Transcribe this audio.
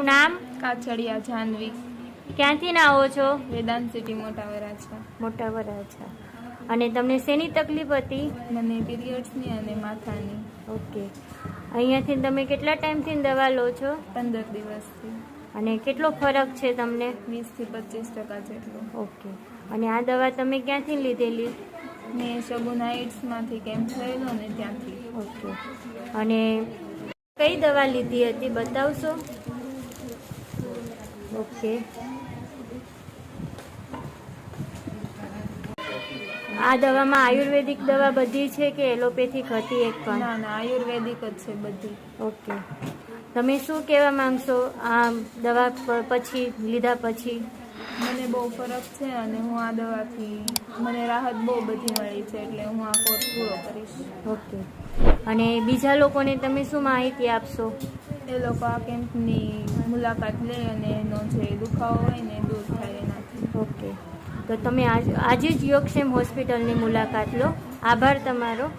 તમારું નામ? કાછડિયા જાનવી, ક્યાંથી ના આવો છો? વેદાંત સિટી મોટા વરાછા. મોટા વરાછા. અને તમને શેની તકલીફ હતી? મને પીરિયડ્સની અને માથાની. ઓકે. અહીંયાથી તમે કેટલા ટાઈમથી દવા લો છો? 15 દિવસથી. અને કેટલો ફરક છે તમને? 20 થી 25% જેટલો. ઓકે. અને આ દવા તમે ક્યાંથી લીધેલી? મેં શગુન હાઇટ્સમાંથી કેમ્પ થયેલો ને ત્યાંથી. ઓકે. અને કઈ દવા લીધી હતી બતાવશો? ઓકે. આ દવામાં આયુર્વેદિક દવા બધી છે કે એલોપેથિક હતી એક પણ? ના ના, આયુર્વેદિક જ છે બધી. ઓકે. તમે શું કહેવા માંગશો આ દવા પછી લીધા પછી? મને બહુ ફરક છે અને હું આ દવાથી મને રાહત બહુ બધી મળી છે, એટલે હું આ કોર્સ પૂરો કરીશ. ઓકે. અને બીજા લોકોને તમે શું માહિતી આપશો? એ લોકો આ કેમ્પની મુલાકાત લે અને એનો જે દુખાવો હોય ને દૂર થાય એનાથી. ઓકે. તો તમે આજે જ યોગક્ષેમ હોસ્પિટલની મુલાકાત લો. આભાર તમારો.